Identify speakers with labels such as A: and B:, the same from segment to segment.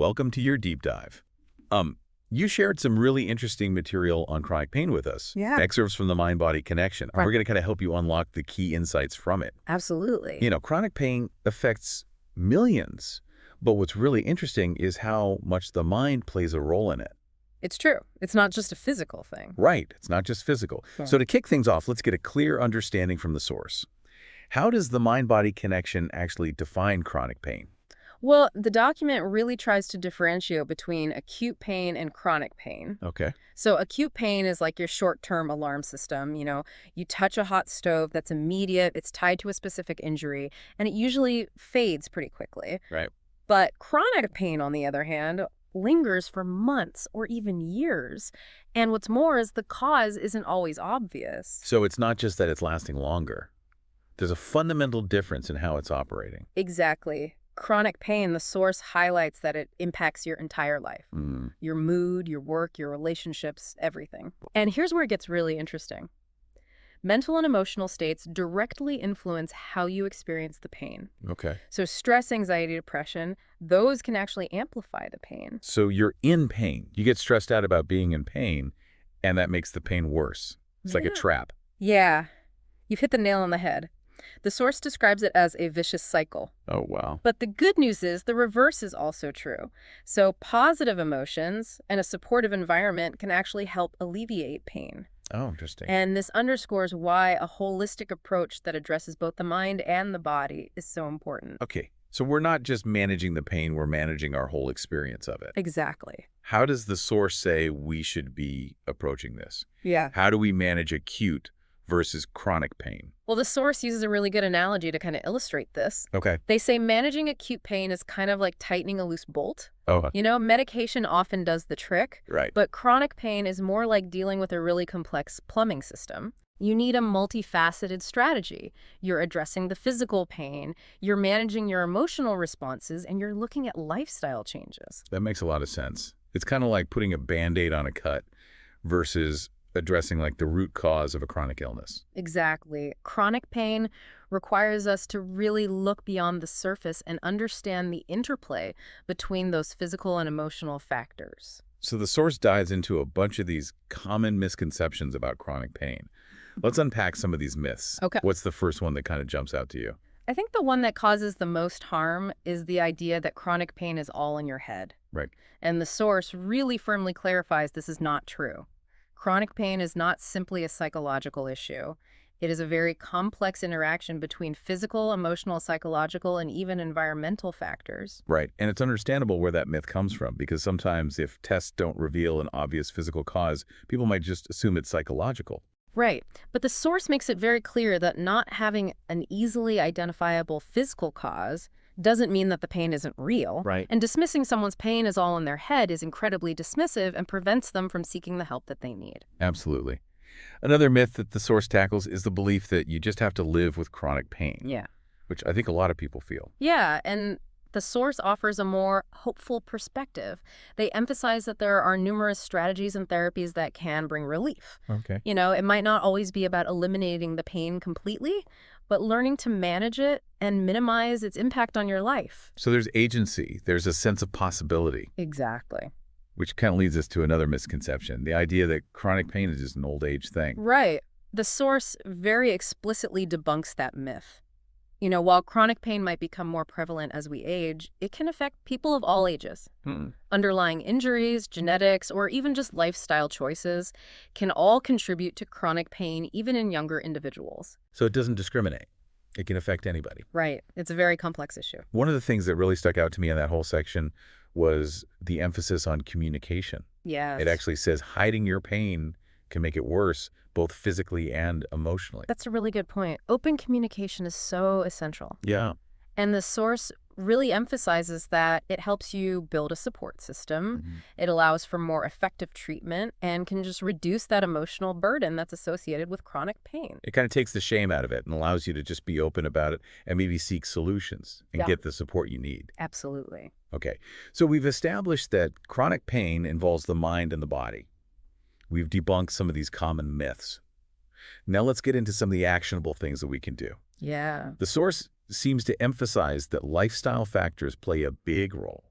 A: welcome to your deep dive. You shared some really interesting material on chronic pain with us.
B: Yeah.
A: Excerpts from the mind-body connection.
B: Right.
A: We're going to kind of help you unlock the key insights from it.
B: Absolutely.
A: You know, chronic pain affects millions, but what's really interesting is how much the mind plays a role in it.
B: It's true. It's not just a physical thing.
A: Right. It's not just physical.
B: Yeah.
A: So to kick things off, let's get a clear understanding from the source. How does the mind-body connection actually define chronic pain?
B: Well, the document really tries to differentiate between acute pain and chronic pain.
A: Okay.
B: So acute pain is like your short-term alarm system. You touch a hot stove, that's immediate, it's tied to a specific injury, and it usually fades pretty quickly.
A: Right.
B: But chronic pain, on the other hand, lingers for months or even years. And what's more is the cause isn't always obvious.
A: So it's not just that it's lasting longer. There's a fundamental difference in how it's operating.
B: Exactly. Chronic pain, the source highlights that it impacts your entire life. Your mood, your work, your relationships, everything. And here's where it gets really interesting. Mental and emotional states directly influence how you experience the pain.
A: Okay.
B: So stress, anxiety, depression, those can actually amplify the pain.
A: So you're in pain. You get stressed out about being in pain, and that makes the pain worse. It's like a trap.
B: Yeah, you've hit the nail on the head. The source describes it as a vicious cycle.
A: Oh, wow.
B: But the good news is the reverse is also true. So positive emotions and a supportive environment can actually help alleviate pain.
A: Oh, interesting.
B: And this underscores why a holistic approach that addresses both the mind and the body is so important.
A: Okay. So we're not just managing the pain, we're managing our whole experience of it.
B: Exactly.
A: How does the source say we should be approaching this?
B: Yeah.
A: How do we manage acute versus chronic pain?
B: Well, the source uses a really good analogy to kind of illustrate this.
A: Okay.
B: They say managing acute pain is kind of like tightening a loose bolt.
A: Oh,
B: Medication often does the trick.
A: right.
B: But chronic pain is more like dealing with a really complex plumbing system. You need a multifaceted strategy. You're addressing the physical pain, you're managing your emotional responses, and you're looking at lifestyle changes.
A: That makes a lot of sense. It's kind of like putting a Band-Aid on a cut versus addressing like the root cause of a chronic illness.
B: Exactly. Chronic pain requires us to really look beyond the surface and understand the interplay between those physical and emotional factors.
A: So the source dives into a bunch of these common misconceptions about chronic pain. Let's unpack some of these myths.
B: Okay.
A: What's the first one that kind of jumps out to you?
B: I think the one that causes the most harm is the idea that chronic pain is all in your head.
A: Right.
B: And the source really firmly clarifies this is not true. Chronic pain is not simply a psychological issue. It is a very complex interaction between physical, emotional, psychological, and even environmental factors.
A: Right. And it's understandable where that myth comes from, because sometimes if tests don't reveal an obvious physical cause, people might just assume it's psychological.
B: Right. But the source makes it very clear that not having an easily identifiable physical cause doesn't mean that the pain isn't real.
A: Right.
B: And dismissing someone's pain as all in their head is incredibly dismissive and prevents them from seeking the help that they need.
A: Absolutely. Another myth that the source tackles is the belief that you just have to live with chronic pain.
B: Yeah.
A: Which I think a lot of people feel.
B: Yeah, and the source offers a more hopeful perspective. They emphasize that there are numerous strategies and therapies that can bring relief.
A: Okay.
B: It might not always be about eliminating the pain completely, but learning to manage it and minimize its impact on your life.
A: So there's agency, there's a sense of possibility.
B: Exactly.
A: Which kind of leads us to another misconception, the idea that chronic pain is just an old age thing.
B: Right. The source very explicitly debunks that myth. While chronic pain might become more prevalent as we age, it can affect people of all ages. Underlying injuries, genetics, or even just lifestyle choices can all contribute to chronic pain even in younger individuals.
A: So it doesn't discriminate. It can affect anybody.
B: Right. It's a very complex issue.
A: One of the things that really stuck out to me in that whole section was the emphasis on communication.
B: Yes.
A: It actually says hiding your pain can make it worse, both physically and emotionally.
B: That's a really good point. Open communication is so essential.
A: Yeah.
B: And the source really emphasizes that it helps you build a support system. It allows for more effective treatment and can just reduce that emotional burden that's associated with chronic pain.
A: It kind of takes the shame out of it and allows you to just be open about it and maybe seek solutions and get the support you need.
B: Absolutely.
A: Okay. So we've established that chronic pain involves the mind and the body. We've debunked some of these common myths. Now let's get into some of the actionable things that we can do.
B: Yeah.
A: The source seems to emphasize that lifestyle factors play a big role.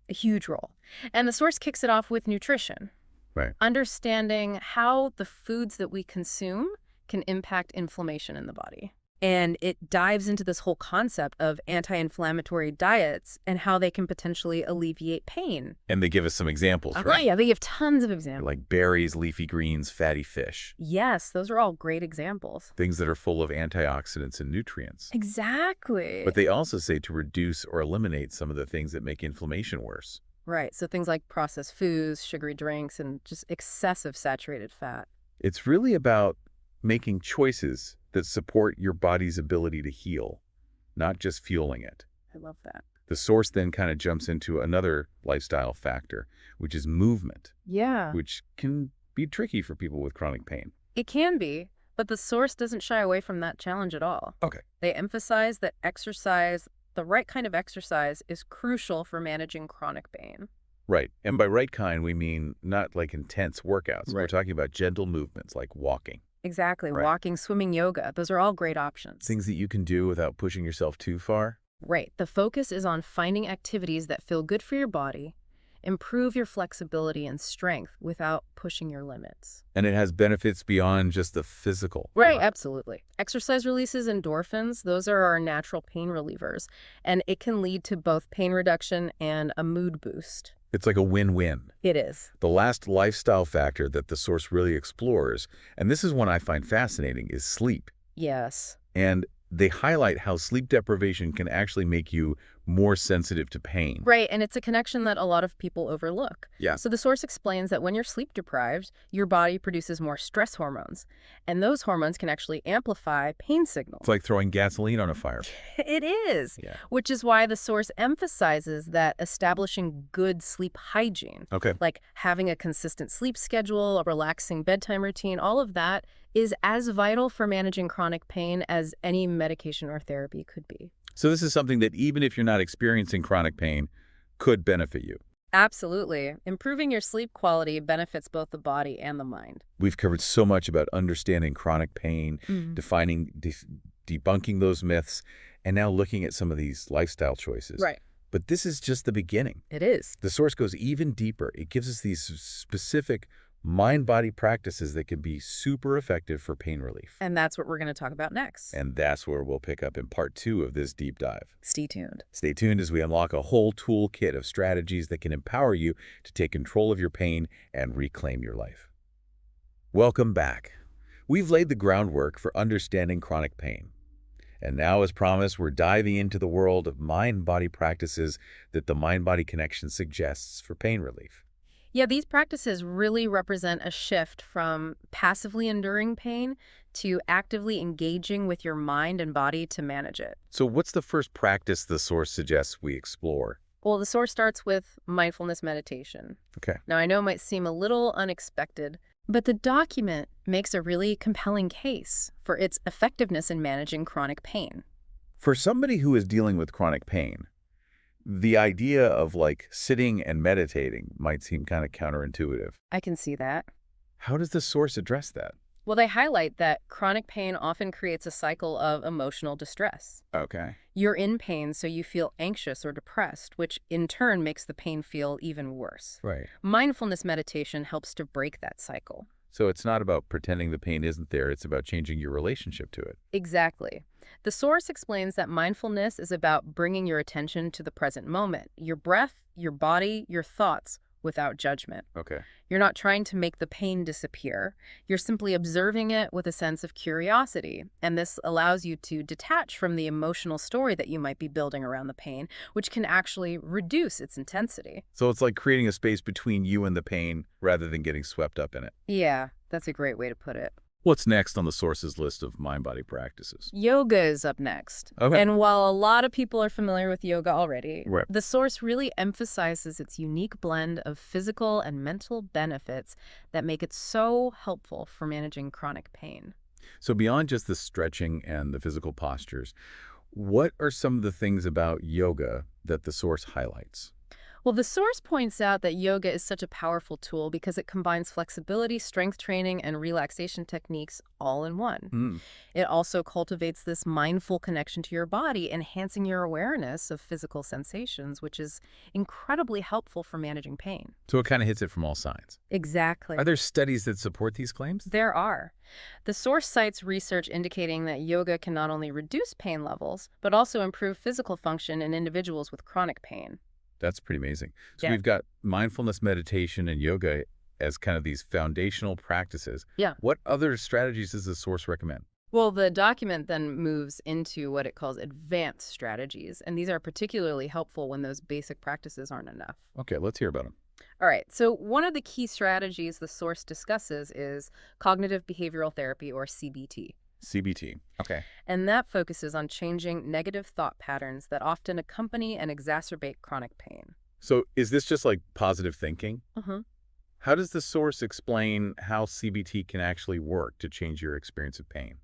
B: A huge role. And the source kicks it off with nutrition,
A: Right.
B: understanding how the foods that we consume can impact inflammation in the body. And it dives into this whole concept of anti-inflammatory diets and how they can potentially alleviate pain.
A: And they give us some examples,
B: Oh,
A: right?
B: yeah, they give tons of examples.
A: Like berries, leafy greens, fatty fish,
B: Yes, those are all great examples.
A: things that are full of antioxidants and nutrients.
B: Exactly.
A: But they also say to reduce or eliminate some of the things that make inflammation worse.
B: Right, so things like processed foods, sugary drinks, and just excessive saturated fat.
A: It's really about making choices that support your body's ability to heal, not just fueling it.
B: I love that.
A: The source then kind of jumps into another lifestyle factor, which is movement,
B: Yeah.
A: which can be tricky for people with chronic pain.
B: It can be, but the source doesn't shy away from that challenge at all.
A: Okay.
B: They emphasize that exercise, the right kind of exercise, is crucial for managing chronic pain.
A: Right. And by right kind, we mean not like intense workouts. We're
B: Right.
A: talking about gentle movements like walking.
B: Exactly.
A: Right.
B: Walking, swimming, yoga, those are all great options.
A: Things that you can do without pushing yourself too far.
B: Right. The focus is on finding activities that feel good for your body, improve your flexibility and strength without pushing your limits.
A: And it has benefits beyond just the physical.
B: Right, absolutely. Exercise releases endorphins. Those are our natural pain relievers, and it can lead to both pain reduction and a mood boost.
A: It's like a win-win.
B: It is.
A: The last lifestyle factor that the source really explores, and this is one I find fascinating, is sleep.
B: Yes.
A: And they highlight how sleep deprivation can actually make you more sensitive to pain.
B: Right, and it's a connection that a lot of people overlook.
A: Yeah.
B: So the source explains that when you're sleep deprived, your body produces more stress hormones, and those hormones can actually amplify pain signals.
A: It's like throwing gasoline on a fire.
B: It is,
A: Yeah.
B: which is why the source emphasizes that establishing good sleep hygiene,
A: Okay.
B: like having a consistent sleep schedule, a relaxing bedtime routine, all of that is as vital for managing chronic pain as any medication or therapy could be.
A: So this is something that even if you're not experiencing chronic pain, could benefit you.
B: Absolutely. Improving your sleep quality benefits both the body and the mind.
A: We've covered so much about understanding chronic pain, defining, debunking those myths, and now looking at some of these lifestyle choices.
B: Right.
A: But this is just the beginning.
B: It is.
A: The source goes even deeper. It gives us these specific mind-body practices that can be super effective for pain relief.
B: And that's what we're going to talk about next.
A: And that's where we'll pick up in part 2 of this deep dive.
B: Stay tuned.
A: Stay tuned as we unlock a whole toolkit of strategies that can empower you to take control of your pain and reclaim your life. Welcome back. We've laid the groundwork for understanding chronic pain. And now, as promised, we're diving into the world of mind-body practices that the mind-body connection suggests for pain relief.
B: Yeah, these practices really represent a shift from passively enduring pain to actively engaging with your mind and body to manage it.
A: So what's the first practice the source suggests we explore?
B: Well, the source starts with mindfulness meditation.
A: Okay.
B: Now, I know it might seem a little unexpected, but the document makes a really compelling case for its effectiveness in managing chronic pain.
A: For somebody who is dealing with chronic pain, the idea of like sitting and meditating might seem kind of counterintuitive.
B: I can see that.
A: How does the source address that?
B: Well, they highlight that chronic pain often creates a cycle of emotional distress.
A: Okay.
B: You're in pain, so you feel anxious or depressed, which in turn makes the pain feel even worse.
A: Right.
B: Mindfulness meditation helps to break that cycle.
A: So it's not about pretending the pain isn't there, it's about changing your relationship to it.
B: Exactly. The source explains that mindfulness is about bringing your attention to the present moment, your breath, your body, your thoughts, without judgment.
A: Okay.
B: You're not trying to make the pain disappear. You're simply observing it with a sense of curiosity. And this allows you to detach from the emotional story that you might be building around the pain, which can actually reduce its intensity.
A: So it's like creating a space between you and the pain rather than getting swept up in it.
B: Yeah, that's a great way to put it.
A: What's next on the source's list of mind-body practices?
B: Yoga is up next.
A: Okay.
B: And while a lot of people are familiar with yoga already,
A: Right.
B: the source really emphasizes its unique blend of physical and mental benefits that make it so helpful for managing chronic pain.
A: So beyond just the stretching and the physical postures, what are some of the things about yoga that the source highlights?
B: Well, the source points out that yoga is such a powerful tool because it combines flexibility, strength training, and relaxation techniques all in one.
A: Hmm.
B: It also cultivates this mindful connection to your body, enhancing your awareness of physical sensations, which is incredibly helpful for managing pain.
A: So it kind of hits it from all sides. Are
B: Exactly.
A: there studies that support these claims?
B: There are. The source cites research indicating that yoga can not only reduce pain levels, but also improve physical function in individuals with chronic pain.
A: That's pretty amazing. So
B: Yeah.
A: we've got mindfulness meditation and yoga as kind of these foundational practices.
B: Yeah.
A: What other strategies does the source recommend?
B: Well, the document then moves into what it calls advanced strategies, and these are particularly helpful when those basic practices aren't enough.
A: Okay, let's hear about them.
B: All right, so one of the key strategies the source discusses is cognitive behavioral therapy, or CBT,
A: CBT. Okay.
B: and that focuses on changing negative thought patterns that often accompany and exacerbate chronic pain.
A: So is this just like positive thinking?
B: Uh-huh.
A: How does the source explain how CBT can actually work to change your experience of pain?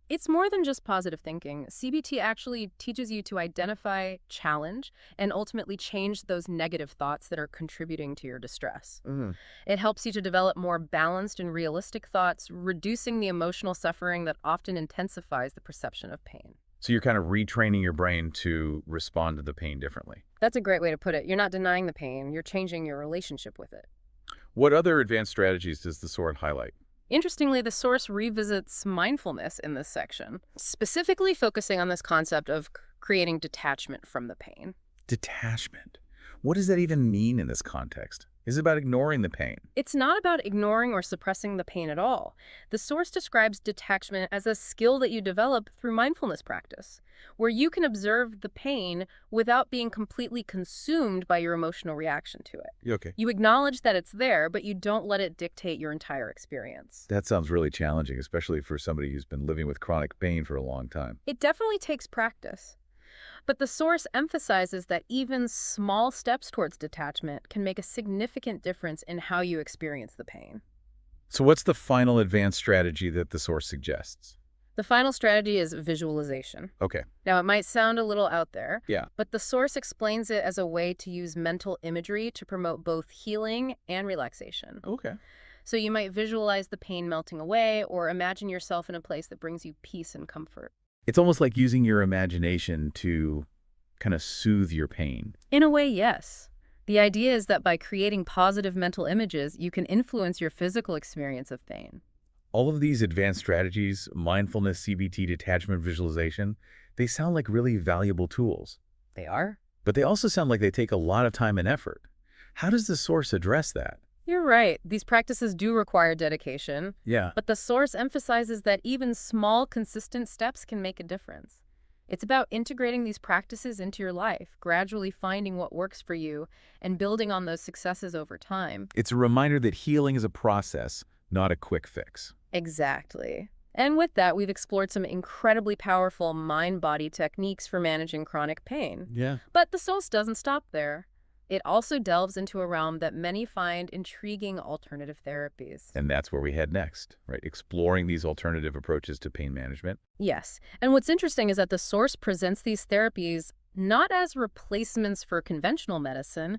B: It's more than just positive thinking. CBT actually teaches you to identify, challenge, and ultimately change those negative thoughts that are contributing to your distress.
A: Mm.
B: It helps you to develop more balanced and realistic thoughts, reducing the emotional suffering that often intensifies the perception of pain.
A: So you're kind of retraining your brain to respond to the pain differently.
B: That's a great way to put it. You're not denying the pain, you're changing your relationship with it.
A: What other advanced strategies does the source highlight?
B: Interestingly, the source revisits mindfulness in this section, specifically focusing on this concept of creating detachment from the pain.
A: Detachment. What does that even mean in this context? Is it about ignoring the pain?
B: It's not about ignoring or suppressing the pain at all. The source describes detachment as a skill that you develop through mindfulness practice, where you can observe the pain without being completely consumed by your emotional reaction to it.
A: Okay.
B: You acknowledge that it's there, but you don't let it dictate your entire experience.
A: That sounds really challenging, especially for somebody who's been living with chronic pain for a long time.
B: It definitely takes practice. But the source emphasizes that even small steps towards detachment can make a significant difference in how you experience the pain.
A: So what's the final advanced strategy that the source suggests?
B: The final strategy is visualization.
A: Okay.
B: Now, it might sound a little out there,
A: Yeah.
B: but the source explains it as a way to use mental imagery to promote both healing and relaxation.
A: Okay.
B: So you might visualize the pain melting away or imagine yourself in a place that brings you peace and comfort.
A: It's almost like using your imagination to kind of soothe your pain.
B: In a way, yes. The idea is that by creating positive mental images, you can influence your physical experience of pain.
A: All of these advanced strategies, mindfulness, CBT, detachment, visualization, they sound like really valuable tools.
B: They are?
A: But they also sound like they take a lot of time and effort. How does the source address that?
B: You're right. These practices do require dedication,
A: Yeah.
B: but the source emphasizes that even small, consistent steps can make a difference. It's about integrating these practices into your life, gradually finding what works for you, and building on those successes over time.
A: It's a reminder that healing is a process, not a quick fix.
B: Exactly. And with that, we've explored some incredibly powerful mind-body techniques for managing chronic pain.
A: Yeah.
B: But the source doesn't stop there. It also delves into a realm that many find intriguing: alternative therapies.
A: And that's where we head next, right? Exploring these alternative approaches to pain management.
B: Yes. And what's interesting is that the source presents these therapies not as replacements for conventional medicine,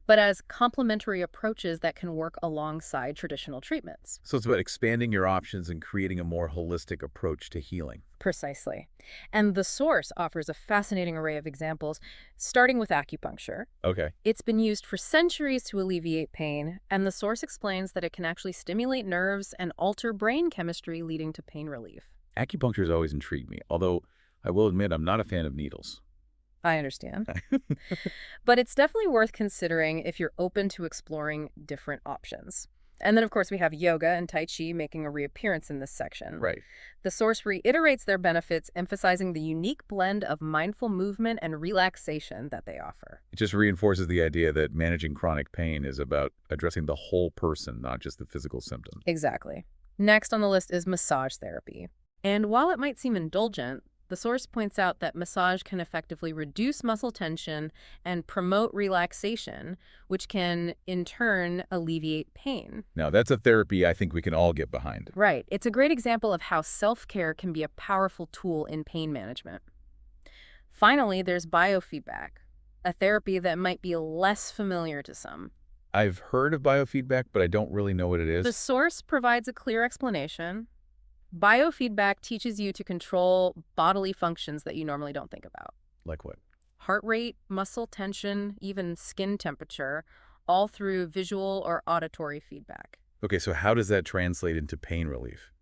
B: but as complementary approaches that can work alongside traditional treatments.
A: So it's about expanding your options and creating a more holistic approach to healing.
B: Precisely. And the source offers a fascinating array of examples, starting with acupuncture.
A: Okay.
B: It's been used for centuries to alleviate pain, and the source explains that it can actually stimulate nerves and alter brain chemistry, leading to pain relief.
A: Acupuncture has always intrigued me, although I will admit I'm not a fan of needles.
B: I understand. But it's definitely worth considering if you're open to exploring different options. And then, of course, we have yoga and Tai Chi making a reappearance in this section.
A: Right.
B: The source reiterates their benefits, emphasizing the unique blend of mindful movement and relaxation that they offer.
A: It just reinforces the idea that managing chronic pain is about addressing the whole person, not just the physical symptoms.
B: Exactly. Next on the list is massage therapy. And while it might seem indulgent, the source points out that massage can effectively reduce muscle tension and promote relaxation, which can, in turn, alleviate pain.
A: Now, that's a therapy I think we can all get behind.
B: Right. It's a great example of how self-care can be a powerful tool in pain management. Finally, there's biofeedback. a therapy that might be less familiar to some.
A: I've heard of biofeedback, but I don't really know what it
B: The
A: is.
B: source provides a clear explanation. Biofeedback teaches you to control bodily functions that you normally don't think about.
A: Like what?
B: Heart rate, muscle tension, even skin temperature, all through visual or auditory feedback.
A: Okay, so how does that translate into pain relief?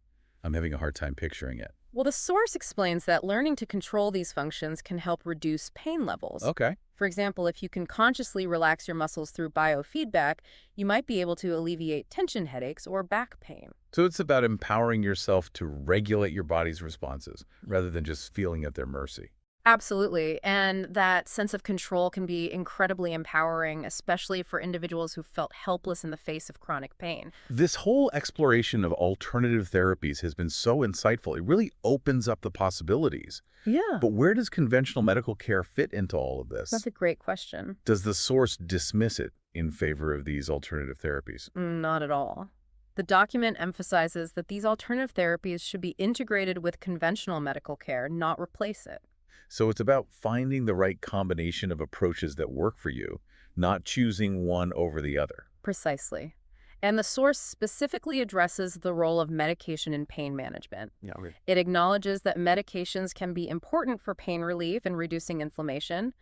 A: I'm having a hard time picturing it.
B: Well, the source explains that learning to control these functions can help reduce pain levels.
A: Okay.
B: For example, if you can consciously relax your muscles through biofeedback, you might be able to alleviate tension headaches or back pain.
A: So it's about empowering yourself to regulate your body's responses rather than just feeling at their mercy.
B: Absolutely. And that sense of control can be incredibly empowering, especially for individuals who felt helpless in the face of chronic pain.
A: This whole exploration of alternative therapies has been so insightful. It really opens up the possibilities.
B: Yeah.
A: But where does conventional medical care fit into all of this?
B: That's a great question.
A: Does the source dismiss it in favor of these alternative therapies?
B: Not at all. The document emphasizes that these alternative therapies should be integrated with conventional medical care, not replace it.
A: So it's about finding the right combination of approaches that work for you, not choosing one over the other.
B: Precisely. And the source specifically addresses the role of medication in pain management.
A: Yeah, okay.
B: It acknowledges that medications can be important for pain relief and reducing inflammation,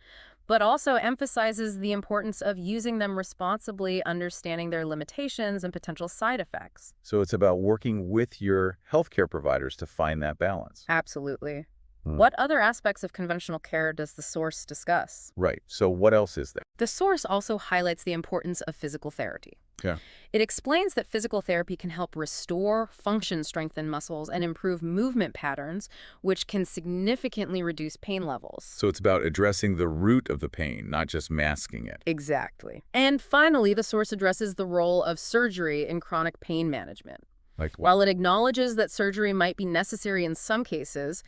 B: but also emphasizes the importance of using them responsibly, understanding their limitations and potential side effects.
A: So it's about working with your healthcare providers to find that balance.
B: Absolutely.
A: Hmm.
B: What other aspects of conventional care does the source discuss?
A: Right. So what else is there?
B: The source also highlights the importance of physical therapy.
A: Yeah.
B: It explains that physical therapy can help restore, function, strengthen muscles, and improve movement patterns, which can significantly reduce pain levels.
A: So it's about addressing the root of the pain, not just masking it.
B: Exactly. And finally, the source addresses the role of surgery in chronic pain management.
A: Like what?
B: While it acknowledges that surgery might be necessary in some cases,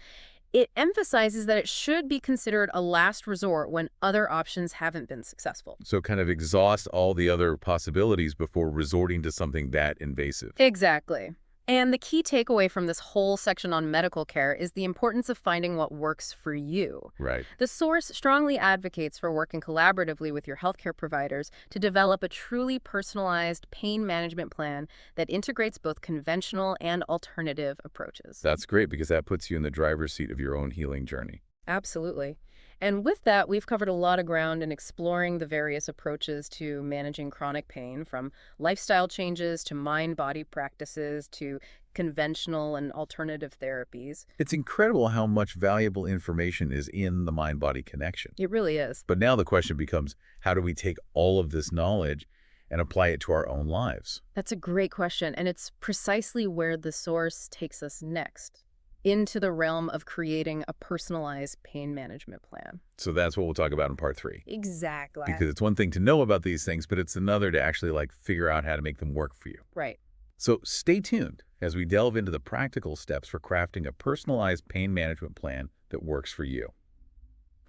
B: it emphasizes that it should be considered a last resort when other options haven't been successful.
A: So kind of exhaust all the other possibilities before resorting to something that invasive.
B: Exactly. And the key takeaway from this whole section on medical care is the importance of finding what works for you.
A: Right.
B: The source strongly advocates for working collaboratively with your healthcare providers to develop a truly personalized pain management plan that integrates both conventional and alternative approaches.
A: That's great because that puts you in the driver's seat of your own healing journey.
B: Absolutely. And with that, we've covered a lot of ground in exploring the various approaches to managing chronic pain, from lifestyle changes to mind-body practices to conventional and alternative therapies.
A: It's incredible how much valuable information is in the mind-body connection.
B: It really is.
A: But now the question becomes, how do we take all of this knowledge and apply it to our own lives?
B: That's a great question, and it's precisely where the source takes us next, into the realm of creating a personalized pain management plan.
A: So that's what we'll talk about in part 3.
B: Exactly.
A: Because it's one thing to know about these things, but it's another to actually figure out how to make them work for you.
B: Right.
A: So stay tuned as we delve into the practical steps for crafting a personalized pain management plan that works for you.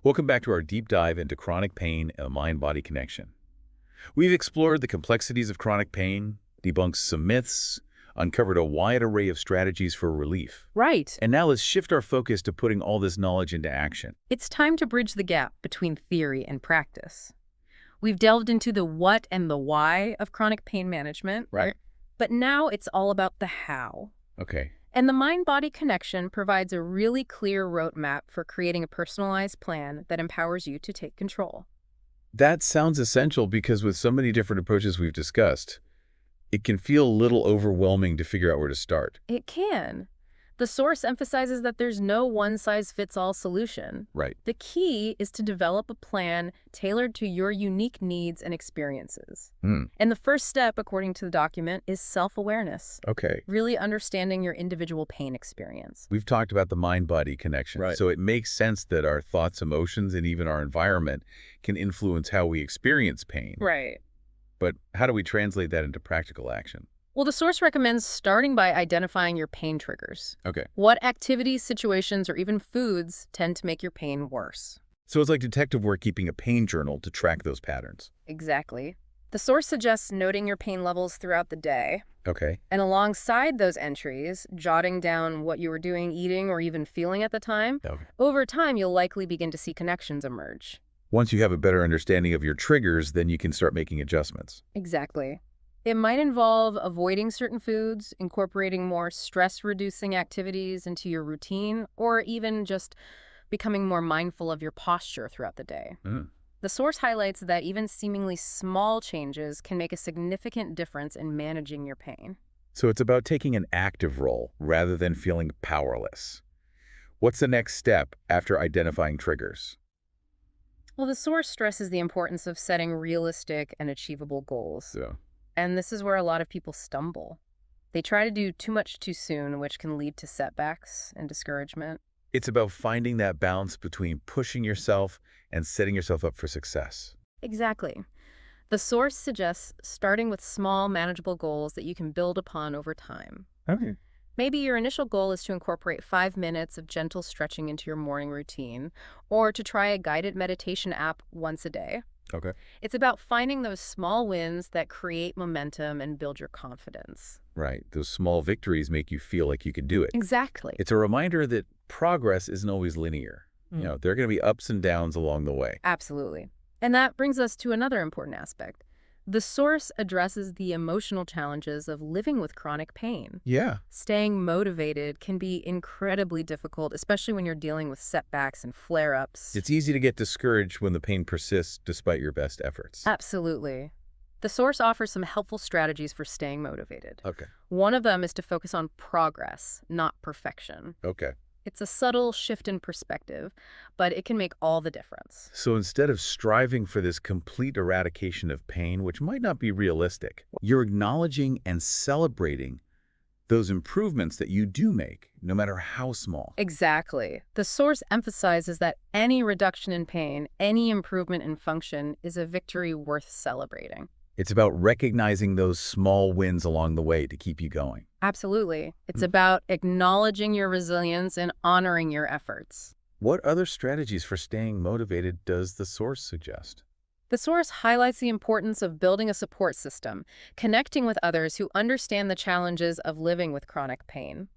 A: Welcome back to our deep dive into chronic pain and the mind-body connection. We've explored the complexities of chronic pain, debunked some myths, uncovered a wide array of strategies for relief.
B: Right.
A: And now let's shift our focus to putting all this knowledge into action.
B: It's time to bridge the gap between theory and practice. We've delved into the what and the why of chronic pain management.
A: Right.
B: But now it's all about the how.
A: Okay.
B: And the mind-body connection provides a really clear roadmap for creating a personalized plan that empowers you to take control.
A: That sounds essential because with so many different approaches we've discussed, it can feel a little overwhelming to figure out where to start.
B: It can. The source emphasizes that there's no one-size-fits-all solution.
A: Right.
B: The key is to develop a plan tailored to your unique needs and experiences. And the first step, according to the document, is self-awareness.
A: Okay.
B: Really understanding your individual pain experience.
A: We've talked about the mind-body connection.
C: Right.
A: So it makes sense that our thoughts, emotions, and even our environment can influence how we experience pain.
B: Right.
A: But how do we translate that into practical action?
B: Well, the source recommends starting by identifying your pain triggers.
A: Okay.
B: What activities, situations, or even foods tend to make your pain worse?
A: So it's like detective work, keeping a pain journal to track those patterns.
B: Exactly. The source suggests noting your pain levels throughout the day,
A: Okay.
B: and alongside those entries, jotting down what you were doing, eating, or even feeling at the time.
A: Okay.
B: Over time, you'll likely begin to see connections emerge.
A: Once you have a better understanding of your triggers, then you can start making adjustments.
B: Exactly. It might involve avoiding certain foods, incorporating more stress-reducing activities into your routine, or even just becoming more mindful of your posture throughout the day.
A: Mm.
B: The source highlights that even seemingly small changes can make a significant difference in managing your pain.
A: So it's about taking an active role rather than feeling powerless. What's the next step after identifying triggers?
B: Well, the source stresses the importance of setting realistic and achievable goals.
A: Yeah.
B: And this is where a lot of people stumble. They try to do too much too soon, which can lead to setbacks and discouragement.
A: It's about finding that balance between pushing yourself and setting yourself up for success.
B: Exactly. The source suggests starting with small, manageable goals that you can build upon over time.
A: Okay.
B: Maybe your initial goal is to incorporate 5 minutes of gentle stretching into your morning routine, or to try a guided meditation app once a day.
A: Okay.
B: It's about finding those small wins that create momentum and build your confidence.
A: Right. Those small victories make you feel like you can do it.
B: Exactly.
A: It's a reminder that progress isn't always linear. There are going to be ups and downs along the way.
B: Absolutely. And that brings us to another important aspect. The source addresses the emotional challenges of living with chronic pain.
A: Yeah.
B: Staying motivated can be incredibly difficult, especially when you're dealing with setbacks and flare-ups.
A: It's easy to get discouraged when the pain persists despite your best efforts.
B: Absolutely. The source offers some helpful strategies for staying motivated.
A: Okay.
B: One of them is to focus on progress, not perfection.
A: Okay.
B: It's a subtle shift in perspective, but it can make all the difference.
A: So instead of striving for this complete eradication of pain, which might not be realistic, you're acknowledging and celebrating those improvements that you do make, no matter how small.
B: Exactly. The source emphasizes that any reduction in pain, any improvement in function, is a victory worth celebrating.
A: It's about recognizing those small wins along the way to keep you going.
B: Absolutely. It's about acknowledging your resilience and honoring your efforts.
A: What other strategies for staying motivated does the source suggest?
B: The source highlights the importance of building a support system, connecting with others who understand the challenges of living with chronic pain.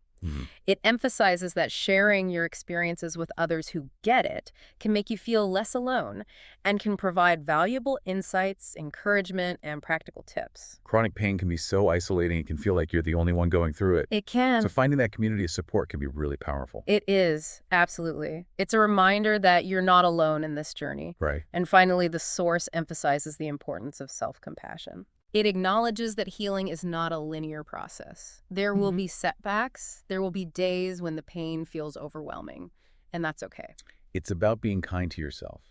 B: It emphasizes that sharing your experiences with others who get it can make you feel less alone and can provide valuable insights, encouragement, and practical tips.
A: Chronic pain can be so isolating, it can feel like you're the only one going through it.
B: It can.
A: So finding that community of support can be really powerful.
B: It is, absolutely. It's a reminder that you're not alone in this journey.
A: Right.
B: And finally, the source emphasizes the importance of self-compassion. It acknowledges that healing is not a linear process. There will be setbacks. There will be days when the pain feels overwhelming, and that's okay.
A: It's about being kind to yourself,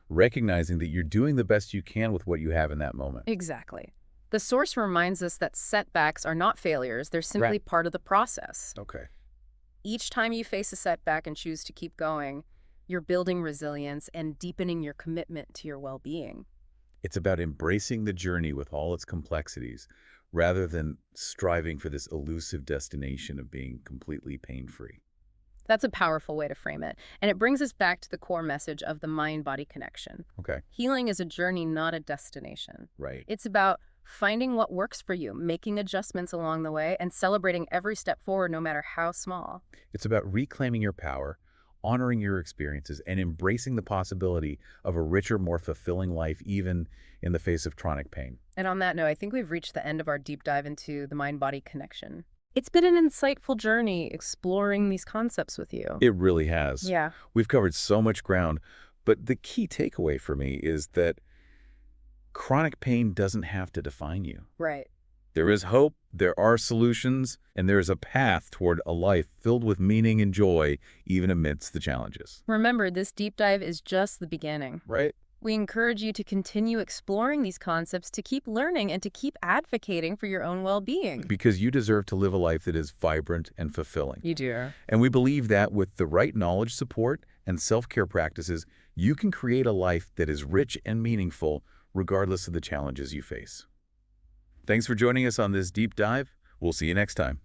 A: recognizing that you're doing the best you can with what you have in that moment.
B: Exactly. The source reminds us that setbacks are not failures. They're simply part of the process.
A: Okay.
B: Each time you face a setback and choose to keep going, you're building resilience and deepening your commitment to your well-being.
A: It's about embracing the journey with all its complexities, rather than striving for this elusive destination of being completely pain-free.
B: That's a powerful way to frame it. And it brings us back to the core message of the mind-body connection.
A: Okay.
B: Healing is a journey, not a destination.
A: Right.
B: It's about finding what works for you, making adjustments along the way, and celebrating every step forward, no matter how small.
A: It's about reclaiming your power, honoring your experiences, and embracing the possibility of a richer, more fulfilling life, even in the face of chronic pain.
B: And on that note, I think we've reached the end of our deep dive into the mind-body connection. It's been an insightful journey exploring these concepts with you.
A: It really has.
B: Yeah.
A: We've covered so much ground, but the key takeaway for me is that chronic pain doesn't have to define you.
B: Right.
A: There is hope, there are solutions, and there is a path toward a life filled with meaning and joy, even amidst the challenges.
B: Remember, this deep dive is just the beginning.
A: Right.
B: We encourage you to continue exploring these concepts, to keep learning, and to keep advocating for your own well-being.
A: Because you deserve to live a life that is vibrant and fulfilling.
B: You do.
A: And we believe that with the right knowledge, support, and self-care practices, you can create a life that is rich and meaningful, regardless of the challenges you face. Thanks for joining us on this deep dive. We'll see you next time.